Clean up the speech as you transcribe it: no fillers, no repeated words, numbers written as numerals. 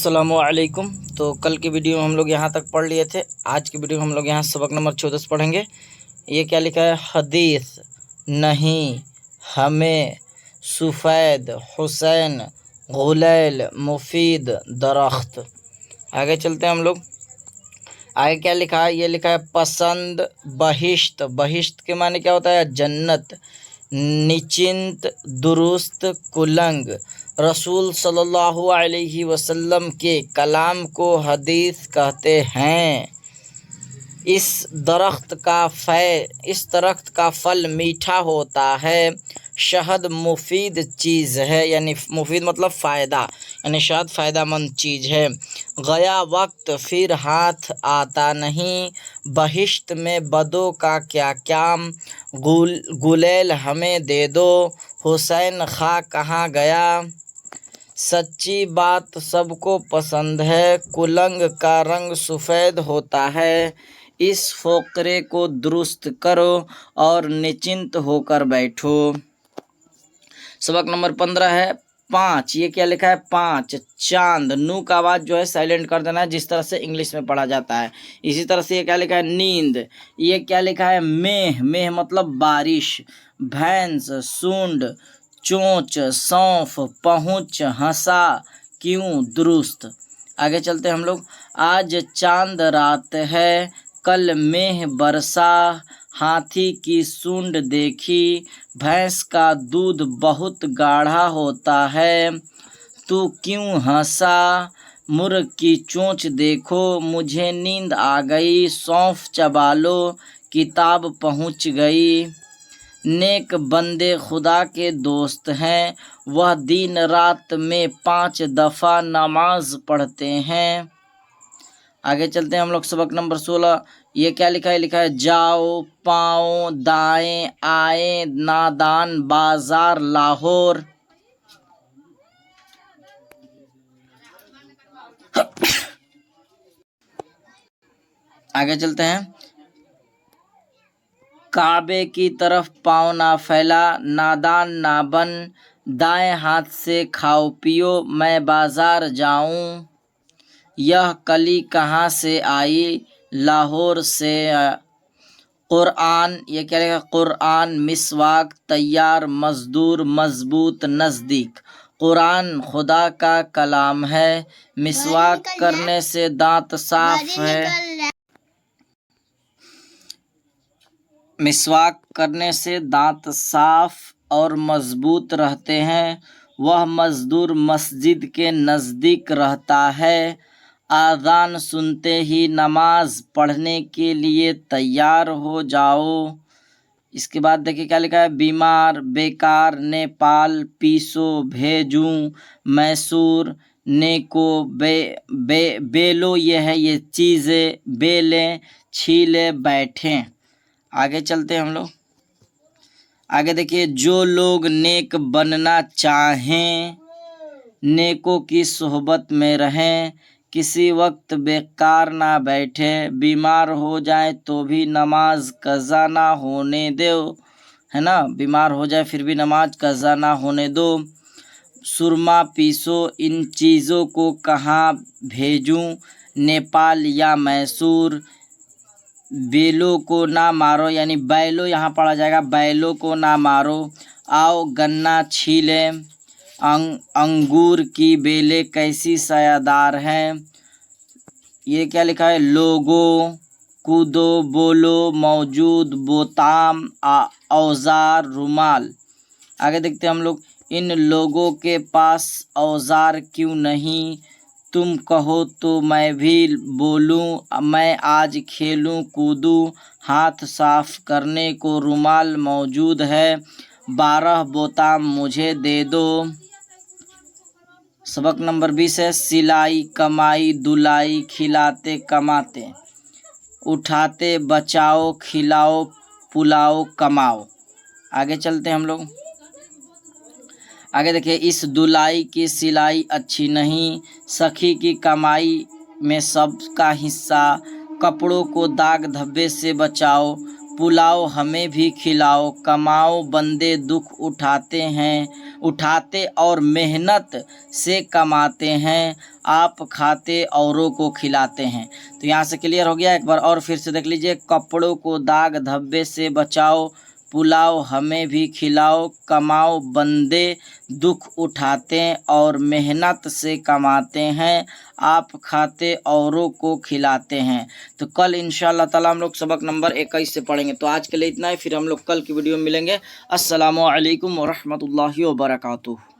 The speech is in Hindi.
अस्सलामुअलैकुम। तो कल की वीडियो में हम लोग यहाँ तक पढ़ लिए थे। आज की वीडियो में हम लोग यहाँ सबक नंबर 14 पढ़ेंगे। ये क्या लिखा है? हदीस नहीं, हमें, सफ़ेद, हुसैन, गुलैल, मुफीद, दरख्त। आगे चलते हैं हम लोग। आगे क्या लिखा है? ये लिखा है पसंद, बहिश्त। बहिश्त के माने क्या होता है? जन्नत। निचिंत, दुरुस्त, कुलंग। रसूल सल्लल्लाहु अलैहि वसल्लम के कलाम को हदीस कहते हैं। इस दरख्त का फल मीठा होता है। शहद मुफीद चीज़ है, यानी मुफीद मतलब फ़ायदा, यानी शहद फ़ायदामंद चीज़ है। गया वक्त फिर हाथ आता नहीं, बहिश्त में बदों का क्या काम। गुलेल हमें दे दो, हुसैन खा कहाँ गया। सच्ची बात सबको पसंद है, कुलंग का रंग सफ़ेद होता है। इस फ़ोकरे को दुरुस्त करो और निश्चिंत होकर बैठो। सबक नंबर 15 है 5। ये क्या लिखा है? 5। चांद। नू का आवाज़ जो है साइलेंट कर देना है, जिस तरह से इंग्लिश में पढ़ा जाता है। इसी तरह से ये क्या लिखा है? नींद। ये क्या लिखा है? मेह। मेह मतलब बारिश। भैंस, सूंड, चोंच, सौंफ, पहुँच, हंसा, क्यों, दुरुस्त। आगे चलते हैं हम लोग। आज चांद रात है, कल मेह बरसा, हाथी की सूंड देखी, भैंस का दूध बहुत गाढ़ा होता है, तू क्यों हंसा। मुर्ग की चोंच देखो, मुझे नींद आ गई, सौंफ चबा लो, किताब पहुँच गई। नेक बंदे खुदा के दोस्त हैं, वह दिन रात में 5 दफ़ा नमाज पढ़ते हैं। आगे चलते हैं हम लोग। सबक नंबर 16। ये क्या लिखा है? लिखा है जाओ, पाओ, दाएं, आए, नादान, बाजार, लाहौर। आगे चलते हैं। काबे की तरफ पाँव ना फैला, नादान ना बन, दाएं हाथ से खाओ पियो, मैं बाजार जाऊं। यह कली कहाँ से आई? लाहौर से। कुरान। ये क्या लिखा? कुरान, मिसवाक, तैयार, मजदूर, मजबूत, नज़दीक। कुरान खुदा का कलाम है, मिसवाक करने से दांत साफ है। मिसवाक करने से दांत साफ और मजबूत रहते हैं। वह मजदूर मस्जिद के नज़दीक रहता है। आज़ान सुनते ही नमाज पढ़ने के लिए तैयार हो जाओ। इसके बाद देखिए क्या लिखा है? बीमार, बेकार, नेपाल, पीसो, भेजूं, मैसूर, नेको, बेलो। ये है ये चीज़ें, बेलें, छीले, बैठें। आगे चलते हैं हम लोग। आगे देखिए, जो लोग नेक बनना चाहें, नेकों की सोहबत में रहें, किसी वक्त बेकार ना बैठे, बीमार हो जाए तो भी नमाज कज़ा ना होने दो, है ना। बीमार हो जाए फिर भी नमाज कज़ा ना होने दो। सुरमा पीसो, इन चीज़ों को कहाँ भेजूं, नेपाल या मैसूर। बेलों को ना मारो, यानी बैलो यहाँ पढ़ा जाएगा, बैलों को ना मारो। आओ गन्ना छीलें, अंगूर की बेलें कैसी सायादार हैं। ये क्या लिखा है? लोगो, कूदो, बोलो, मौजूद, बोताम, औजार, रुमाल। आगे देखते हैं हम लोग। इन लोगों के पास औजार क्यों नहीं, तुम कहो तो मैं भी बोलूं, मैं आज खेलूं कूदूं, हाथ साफ करने को रुमाल मौजूद है, 12 बोताम मुझे दे दो। सबक नंबर 20 है सिलाई, कमाई, दुलाई, खिलाते कमाते, उठाते बचाओ, खिलाओ पुलाओ, कमाओ। आगे चलते हैं हम लोग। आगे देखिए, इस दुलाई की सिलाई अच्छी नहीं, सखी की कमाई में सबका हिस्सा, कपड़ों को दाग धब्बे से बचाओ, पुलाव हमें भी खिलाओ, कमाओ बंदे दुख उठाते और मेहनत से कमाते हैं, आप खाते औरों को खिलाते हैं। तो यहाँ से क्लियर हो गया। एक बार और फिर से देख लीजिए। कपड़ों को दाग धब्बे से बचाओ, पुलाव हमें भी खिलाओ, कमाओ बंदे दुख उठाते और मेहनत से कमाते हैं, आप खाते औरों को खिलाते हैं। तो कल इंशाअल्लाह ताला हम लोग सबक नंबर 21 से पढ़ेंगे। तो आज के लिए इतना ही, फिर हम लोग कल की वीडियो में मिलेंगे। अस्सलामु अलैकुम वरहमतुल्लाहि वबरकातुहू।